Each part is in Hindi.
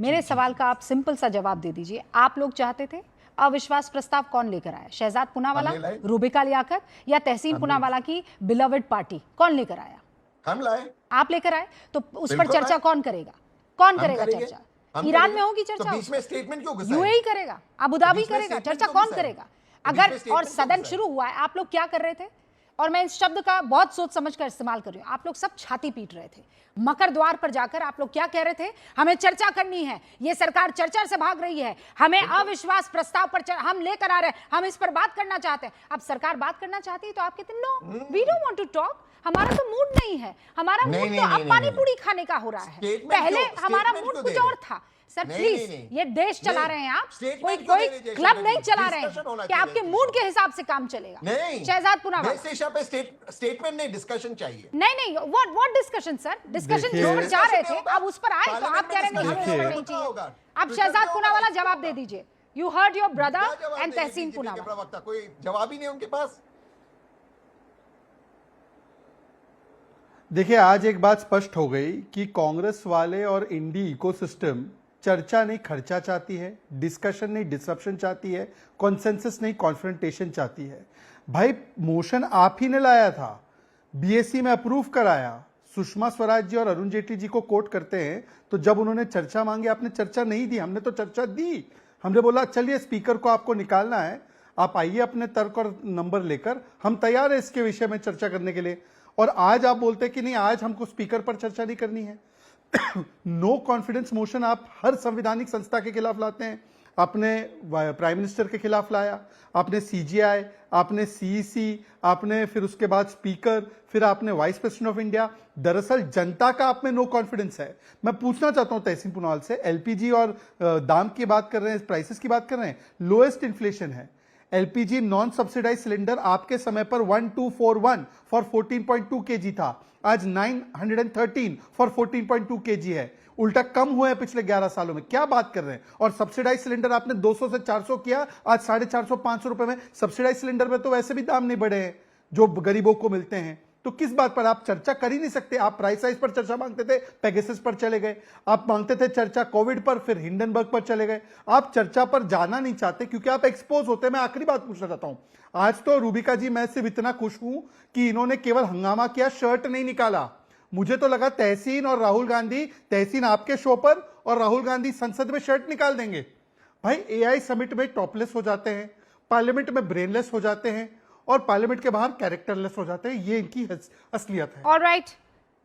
मेरे सवाल का आप सिंपल सा जवाब दे दीजिए। आप लोग चाहते थे अविश्वास प्रस्ताव कौन लेकर आया? शहजाद पूनावाला, रूबिका लियाकत या तहसीन पूनावाला की बिलवड पार्टी? कौन लेकर आया? हम लाए। आप लेकर आए तो उस पर चर्चा कौन करेगा? कौन करेगा चर्चा? ईरान में होगी चर्चा, तो बीच में स्टेटमेंट क्यों घुसाए? यूएई करेगा, अबू धाबी करेगा, चर्चा कौन करेगा? अगर और सदन शुरू हुआ है, आप लोग क्या कर रहे थे? और मैं इस शब्द का बहुत सोच समझ कर इस्तेमाल कर रही हूं। आप लोग सब छाती पीट रहे थे। मकर द्वार पर जाकर आप लोग क्या कह रहे थे? हमें चर्चा करनी है, ये सरकार चर्चा से भाग रही है, हमें अविश्वास प्रस्ताव पर हम लेकर आ रहे हैं, हम इस पर बात करना चाहते हैं। अब सरकार बात करना चाहती है तो आप कहते no, we don't want to talk, हमारा तो मूड नहीं है, हमारा मूड तो अब पानी पूरी खाने का हो रहा है। पहले हमारा मूड कुछ और था। सर प्लीज, ये देश चला रहे हैं आप, कोई क्लब नहीं चला रहे हैं कि आपके मूड के हिसाब से काम चलेगा। नहीं, शहजाद पूनावाला, स्टेटमेंट नहीं, डिस्कशन चाहिए। नहीं, व्हाट डिस्कशन सर? डिस्कशन जिस पर जा रहे थे अब उस पर आए तो आप कह रहे हैं नहीं चाहिए। अब शहजाद पूनावाला जवाब दे दीजिए। You heard your brother and Tehseen Poonawala. कोई जवाब ही नहीं उनके पास। देखिए, आज एक बात स्पष्ट हो गई कि कांग्रेस वाले और इंडी इकोसिस्टम चर्चा नहीं खर्चा चाहती है, डिस्कशन नहीं डिसरप्शन चाहती है, कॉन्सेंसस नहीं कॉन्फ्रंटेशन चाहती है। भाई, मोशन आप ही ने लाया था, बीएससी में अप्रूव कराया, सुषमा स्वराज जी और अरुण जेटली जी को कोट करते हैं, तो जब उन्होंने चर्चा मांगी आपने चर्चा नहीं दी, हमने तो चर्चा दी। हमने बोला चलिए स्पीकर को आपको निकालना है, आप आइए अपने तर्क और नंबर लेकर, हम तैयार है इसके विषय में चर्चा करने के लिए। और आज आप बोलते कि नहीं, आज हमको स्पीकर पर चर्चा नहीं करनी है। नो कॉन्फिडेंस मोशन आप हर संवैधानिक संस्था के खिलाफ लाते हैं। आपने प्राइम मिनिस्टर के खिलाफ लाया, आपने सीजीआई, आपने सीईसी, आपने फिर उसके बाद स्पीकर, फिर आपने वाइस प्रेसिडेंट ऑफ इंडिया। दरअसल जनता का आप में नो कॉन्फिडेंस है। मैं पूछना चाहता हूं तहसीन पूनावाल से, एलपीजी और दाम की बात कर रहे हैं, प्राइसेस की बात कर रहे हैं, लोएस्ट इन्फ्लेशन है। एलपीजी नॉन सब्सिडाइज सिलेंडर आपके समय पर 1241 फॉर 14.2 केजी था, आज 913 फॉर 14.2 केजी है। उल्टा कम हुए हैं पिछले 11 सालों में। क्या बात कर रहे हैं? और सब्सिडाइज सिलेंडर आपने 200 से 400 किया, आज 450 500 रुपए में। सब्सिडाइज सिलेंडर में तो वैसे भी दाम नहीं बढ़े हैं जो गरीबों को मिलते हैं। तो किस बात पर आप चर्चा कर ही नहीं सकते? आप प्राइस राइज पर चर्चा मांगते थे, पेगासस पर चले गए। आप मांगते थे चर्चा कोविड पर, फिर हिंडनबर्ग पर चले गए। आप चर्चा पर जाना नहीं चाहते क्योंकि आप एक्सपोज होते। मैं आखिरी बात पूछना चाहता हूं, आज तो रूबिका जी मैं सिर्फ इतना खुश हूं कि इन्होंने केवल हंगामा किया, शर्ट नहीं निकाला। मुझे तो लगा तहसीन और राहुल गांधी, तहसीन आपके शो पर और राहुल गांधी संसद में शर्ट निकाल देंगे। भाई, एआई समिट में टॉपलेस हो जाते हैं, पार्लियामेंट में ब्रेनलेस हो जाते हैं और पार्लियामेंट के बाहर कैरेक्टरलेस हो जाते हैं। ये इनकी असलियत है। ऑलराइट,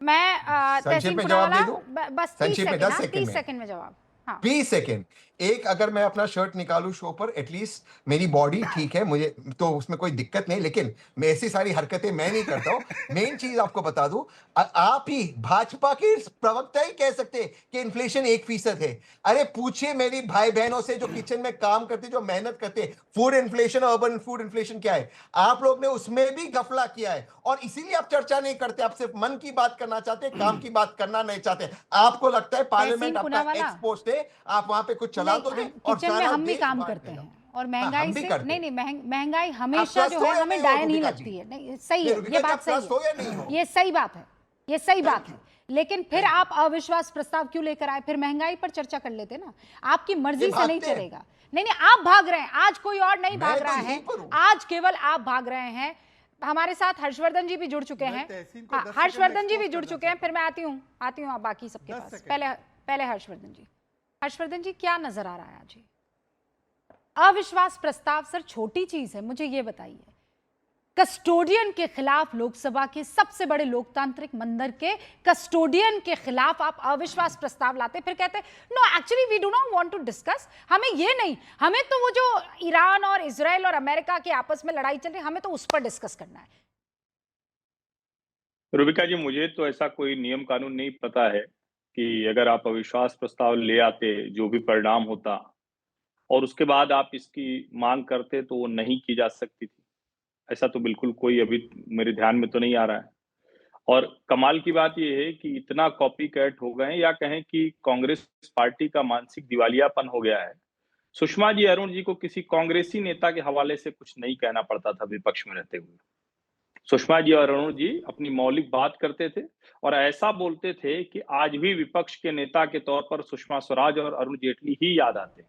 मैं संक्षेप में जवाब दे दूं? बस 30 सेकंड में जवाब। 20 सेकेंड। एक, अगर मैं अपना शर्ट निकालूं शो पर, एटलीस्ट मेरी बॉडी ठीक है, मुझे तो उसमें कोई दिक्कत नहीं, लेकिन मैं ऐसी सारी हरकतें मैं नहीं करता हूं। मेन चीज आपको बता दूं, आप ही भाजपा के प्रवक्ता ही कह सकते कि इन्फ्लेशन 1% है। अरे पूछिए मेरी भाई बहनों से जो किचन में काम करते, जो मेहनत करते, food inflation, urban food inflation क्या है। आप लोग ने उसमें भी गफला किया है और इसीलिए आप चर्चा नहीं करते। आप सिर्फ मन की बात करना चाहते, काम की बात करना नहीं चाहते। आपको लगता है पार्लियामेंट आपका एक्सपोस्ट है, आप वहां पे कुछ चला तो नहीं। किचन में हम भी काम करते हैं और महंगाई से नहीं, महंगाई हमेशा जो है हमें डाय नहीं लगती है। नहीं, सही है, ये बात सही है, ये सही बात है, ये सही बात है। लेकिन फिर आप अविश्वास प्रस्ताव क्यों लेकर आए? फिर महंगाई पर चर्चा कर लेते ना। आपकी मर्जी से नहीं चलेगा। नहीं, आप भाग रहे हैं, आज कोई और नहीं भाग रहा है, आज केवल आप भाग रहे हैं। हमारे साथ हर्षवर्धन जी भी जुड़ चुके हैं। हर्षवर्धन जी भी जुड़ चुके हैं, फिर मैं आती हूँ आप बाकी सबके पास। पहले हर्षवर्धन जी, क्या नजर आ रहा है आज? अविश्वास प्रस्ताव सर छोटी चीज है, मुझे ये बताइए। कस्टोडियन के खिलाफ, लोकसभा के सबसे बड़े लोकतांत्रिक मंदिर के कस्टोडियन के खिलाफ आप अविश्वास प्रस्ताव लाते, फिर कहते no actually we do not want to discuss. हमें ये नहीं, हमें तो वो जो ईरान और इजराइल और अमेरिका के आपस में लड़ाई चल रही है, हमें तो उस पर डिस्कस करना है। रूबिका जी, मुझे तो ऐसा कोई नियम कानून नहीं पता है कि अगर आप अविश्वास प्रस्ताव ले आते, जो भी परिणाम होता और उसके बाद आप इसकी मांग करते, तो वो नहीं की जा सकती थी। ऐसा तो बिल्कुल कोई अभी मेरे ध्यान में तो नहीं आ रहा है। और कमाल की बात ये है कि इतना कॉपी कैट हो गए, या कहें कि कांग्रेस पार्टी का मानसिक दिवालियापन हो गया है। सुषमा जी, अरुण जी को किसी कांग्रेसी नेता के हवाले से कुछ नहीं कहना पड़ता था विपक्ष में रहते हुए। सुषमा जी और अरुण जी अपनी मौलिक बात करते थे और ऐसा बोलते थे कि आज भी विपक्ष के नेता के तौर पर सुषमा स्वराज और अरुण जेटली ही याद आते हैं।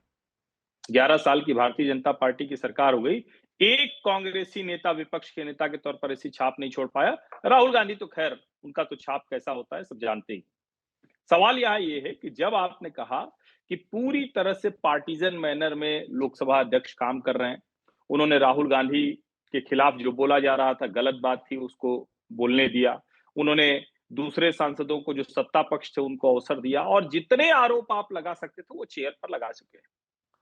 11 साल की भारतीय जनता पार्टी की सरकार हो गई, एक कांग्रेसी नेता विपक्ष के नेता के तौर पर ऐसी छाप नहीं छोड़ पाया। राहुल गांधी तो खैर उनका तो छाप कैसा होता है सब जानते ही। सवाल यहाँ ये है कि जब आपने कहा कि पूरी तरह से पार्टीजन मैनर में लोकसभा अध्यक्ष काम कर रहे हैं, उन्होंने राहुल गांधी के खिलाफ जो बोला जा रहा था गलत बात थी उसको बोलने दिया, उन्होंने दूसरे सांसदों को जो सत्ता पक्ष थे उनको अवसर दिया और जितने आरोप आप लगा सकते थे वो चेयर पर लगा चुके हैं।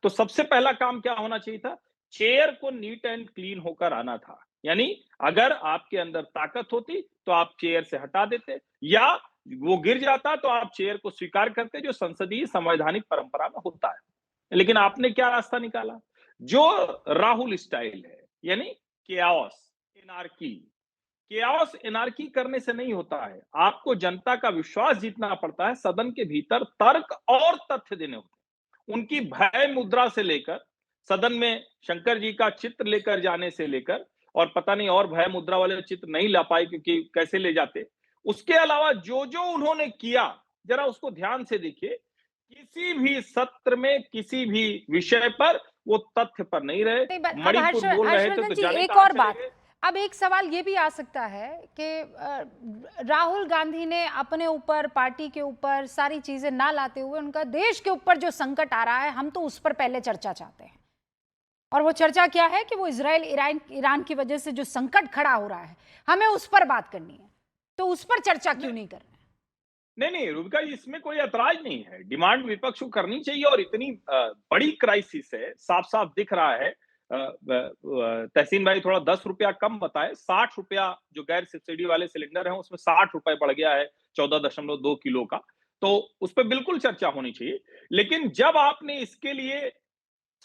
तो सबसे पहला काम क्या होना चाहिए था? चेयर को नीट एंड क्लीन होकर आना था। यानी अगर आपके अंदर ताकत होती तो आप चेयर से हटा देते या वो गिर जाता तो आप चेयर को स्वीकार करते, जो संसदीय संवैधानिक परंपरा में होता है। लेकिन आपने क्या रास्ता निकाला? जो राहुल स्टाइल है, यानी केओस एनार्की। केओस एनार्की करने से नहीं होता है, आपको जनता का विश्वास जीतना पड़ता है। सदन के भीतर तर्क और तथ्य देने होते हैं। उनकी भय मुद्रा से लेकर सदन में शंकर जी का चित्र लेकर जाने से लेकर, और पता नहीं और भय मुद्रा वाले चित्र नहीं ला पाए क्योंकि कैसे ले जाते, उसके अलावा जो जो उन्होंने किया जरा उसको ध्यान से देखिए। किसी भी सत्र में किसी भी विषय पर वो तथ्य पर नहीं रहे। मणिपुर बोल रहे थे तो जाने एक और बात, अब एक सवाल ये भी आ सकता है कि राहुल गांधी ने अपने ऊपर, पार्टी के ऊपर सारी चीजें ना लाते हुए उनका देश के ऊपर जो संकट आ रहा है, हम तो उस पर पहले चर्चा चाहते हैं। और वो चर्चा क्या है कि वो इजराइल ईरान की वजह से जो संकट खड़ा हो रहा है, हमें उस पर बात करनी है। तो उस पर चर्चा क्यों नहीं कर रहे? नहीं रूबिका जी, इसमें कोई ऐतराज नहीं है। डिमांड विपक्ष को करनी चाहिए और इतनी बड़ी क्राइसिस है, साफ साफ दिख रहा है। तहसीन भाई थोड़ा 10 रुपया कम बताए, 60 रुपया जो गैर सब्सिडी वाले सिलेंडर हैं उसमें 60 रुपए बढ़ गया है 14.2 किलो का, तो उस पर बिल्कुल चर्चा होनी चाहिए। लेकिन जब आपने इसके लिए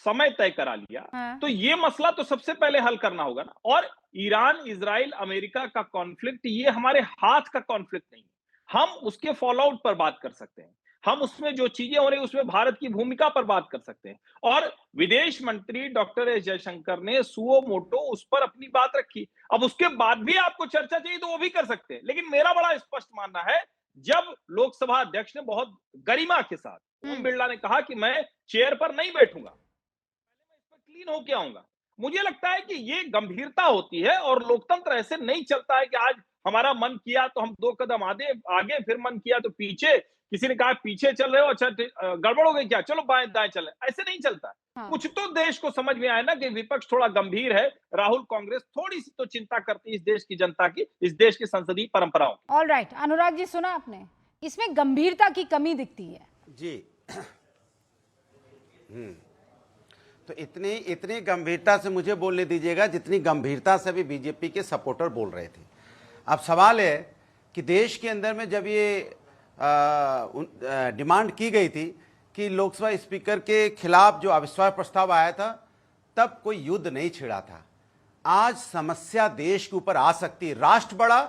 समय तय करा लिया तो ये मसला तो सबसे पहले हल करना होगा ना। और ईरान, इजराइल, अमेरिका का कॉन्फ्लिक्ट ये हमारे हाथ का कॉन्फ्लिक्ट नहीं है। हम उसके फॉल आउट पर बात कर सकते हैं, हम उसमें जो चीजें हो रही उसमें भारत की भूमिका पर बात कर सकते हैं। और विदेश मंत्री डॉक्टर एस जयशंकर ने सुओ मोटो उस पर अपनी बात रखी। अब उसके बाद भी आपको चर्चा चाहिए तो वो भी कर सकते हैं। लेकिन मेरा बड़ा स्पष्ट मानना है, जब लोकसभा अध्यक्ष ने बहुत गरिमा के साथ ओम बिरला ने कहा कि मैं चेयर पर नहीं बैठूंगा, क्लीन होके आऊंगा, मुझे लगता है कि ये गंभीरता होती है। और लोकतंत्र ऐसे नहीं चलता है कि आज हमारा मन किया तो हम 2 कदम आगे, फिर मन किया तो पीछे। किसी ने कहा पीछे चल रहे हो, अच्छा गड़बड़ हो गई क्या, चलो बाएं दाएं चले, ऐसे नहीं चलता। कुछ तो देश को समझ में आया ना कि विपक्ष थोड़ा गंभीर है, राहुल कांग्रेस थोड़ी सी तो चिंता करती है इस देश की जनता की, इस देश की संसदीय परंपराओं की। ऑलराइट, अनुराग जी सुना आपने, इसमें गंभीरता की कमी दिखती है जी। तो इतनी गंभीरता से मुझे बोलने दीजिएगा जितनी गंभीरता से भी बीजेपी के सपोर्टर बोल रहे थे। अब सवाल है कि देश के अंदर में जब ये डिमांड की गई थी कि लोकसभा स्पीकर के खिलाफ जो अविश्वास प्रस्ताव आया था, तब कोई युद्ध नहीं छिड़ा था। आज समस्या देश के ऊपर आ सकती है, राष्ट्र बड़ा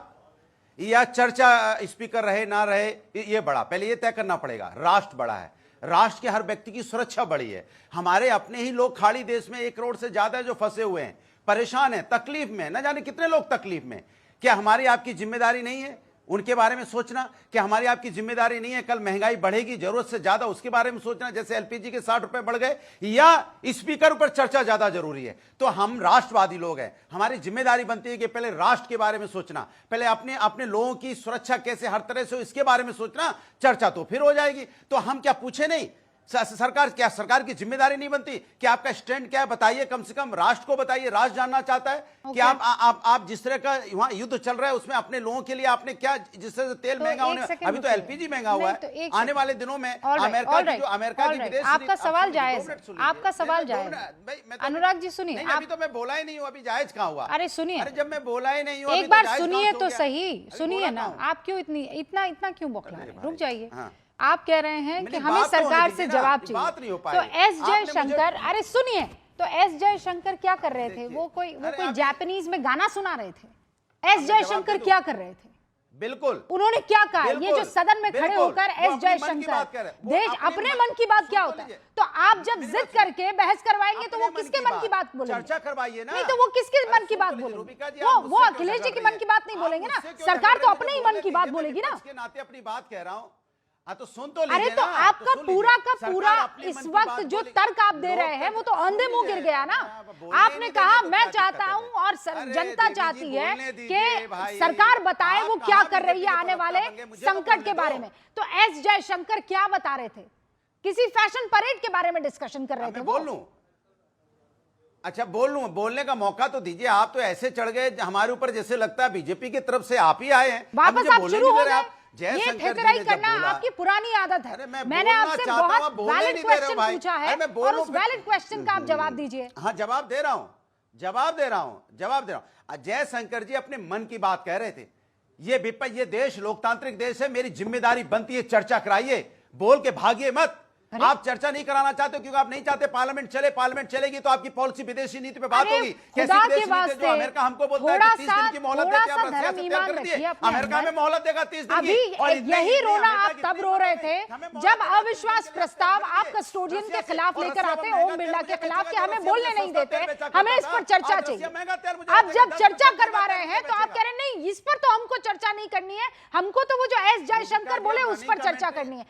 या चर्चा स्पीकर रहे ना रहे ये बड़ा, पहले ये तय करना पड़ेगा। राष्ट्र बड़ा है, राष्ट्र के हर व्यक्ति की सुरक्षा बड़ी है। हमारे अपने ही लोग खाड़ी देश में 1 करोड़ से ज्यादा जो फंसे हुए हैं, परेशान हैं, तकलीफ में, न जाने कितने लोग तकलीफ में। क्या हमारी आपकी जिम्मेदारी नहीं है उनके बारे में सोचना? क्या हमारी आपकी जिम्मेदारी नहीं है कल महंगाई बढ़ेगी जरूरत से ज्यादा उसके बारे में सोचना, जैसे एलपीजी के 60 रुपए बढ़ गए, या स्पीकर पर चर्चा ज्यादा जरूरी है? तो हम राष्ट्रवादी लोग हैं, हमारी जिम्मेदारी बनती है कि पहले राष्ट्र के बारे में सोचना, पहले अपने लोगों की सुरक्षा कैसे हर तरह से हो इसके बारे में सोचना, चर्चा तो फिर हो जाएगी। तो हम क्या पूछे नहीं? सरकार की जिम्मेदारी नहीं बनती कि आपका स्टैंड क्या है बताइए, कम से कम राष्ट्र को बताइए। राष्ट्र जानना चाहता है कि आप जिस तरह का वहां युद्ध चल रहा है उसमें अपने लोगों के लिए आपने क्या, जिस तरह से तेल महंगा होने, अभी तो एलपीजी महंगा हुआ है, आने वाले दिनों में अमेरिका की विदेश। आपका सवाल जायज, आपका सवाल जायज। अनुराग जी सुनिए, अभी तो मैं बोला ही नहीं हूँ, अभी जायज कहाँ हुआ? अरे सुनिए, अरे जब मैं बोला ही नहीं हूँ, एक बार सुनिए तो सही, सुनिए ना। आप क्यों इतना क्यों बौखला रहे हैं? रुक जाइए। आप कह रहे हैं कि हमें सरकार से जवाब चाहिए। तो एस जयशंकर, अरे सुनिए, तो एस जयशंकर क्या कर रहे थे? वो कोई जापानीज में गाना सुना रहे थे? एस जयशंकर क्या कर रहे थे? बिल्कुल उन्होंने क्या कहा? ये बिल्कुल, जो सदन में खड़े बिल्कुल, होकर वो एस अपने मन की जयशंकर बात कर रहे हैं, वो देश अपने मन की बात क्या होता है? तो आप जब जिद करके बहस करवाएंगे तो वो किसके मन की बात बोलेंगे? चर्चा करवाइए ना। नहीं तो वो किसके मन की बात सुन तो लीजिए, बोलेंगे? रूबिका जी, आप वो मुझसे क्यों अखिलेश जी झगड़ की रही मन हैं? की बात नहीं आप बोलेंगे ना, मुझसे क्यों सरकार झगड़ तो रही हैं? अपने ही बोलने मन की बात दीजिए, बोलेगी ना। विपक्ष के नाते अपनी बात कह रहा हूं। हाँ तो सुन तो अरे लीजिए तो ना, आपका तो सुन लीजिए। पूरा का सरकार पूरा अपने इस मन की वक्त बात जो बोलेगी। तर्क आप दे रहे हैं वो तो अंधे मुंह गिर गया ना। आपने कहा मैं चाहता हूं और जनता चाहती है कि सरकार बताए वो क्या कर रही है आने वाले संकट के बारे में। तो एस जयशंकर क्या बता रहे थे? किसी फैशन परेड के बारे में डिस्कशन कर रहे थे वो। बोल लूं? अच्छा बोल लूं, बोलने का मौका तो दीजिए। आप तो ऐसे चढ़ गए हमारे ऊपर जैसे लगता है बीजेपी की तरफ से आप ही आए हैं। वापस आप शुरू हो गए। ये जयशंकर जी ठेकराई ने जब करना बोला, आपकी पुरानी आदत है। अरे मैंने आपसे बहुत वैलिड क्वेश्चन पूछा है और उस वैलिड क्वेश्चन का आप जवाब दीजिए। हाँ जवाब दे रहा हूं। जयशंकर जी अपने मन की बात कह रहे थे। ये देश लोकतांत्रिक देश है, मेरी जिम्मेदारी बनती है चर्चा कराइए, बोल के भागिए मत। आप चर्चा नहीं कराना चाहते क्योंकि आप नहीं चाहते पार्लियामेंट चलेगी तो आपकी पॉलिसी विदेशी नीति पे बात होगी। कैसी विदेशी नीति जो अमेरिका हमको बोलता है कि 30 दिन की मोहलत देके आप रसिया से तय कर दिए, अमेरिका में मोहलत देगा 30 दिन की। अभी यही रोना आप तब रो रहे थे जब अविश्वास प्रस्ताव आप कस्टोडियन के खिलाफ लेकर आते, ओम बिरला के खिलाफ, कि हमें बोलने नहीं देते, हमें इस पर चर्चा चाहिए। अब जब चर्चा करवा रहे हैं तो आप कह रहे हैं नहीं, इस पर तो हमको चर्चा नहीं करनी है, हमको तो वो जो एस जयशंकर बोले उस पर चर्चा करनी है।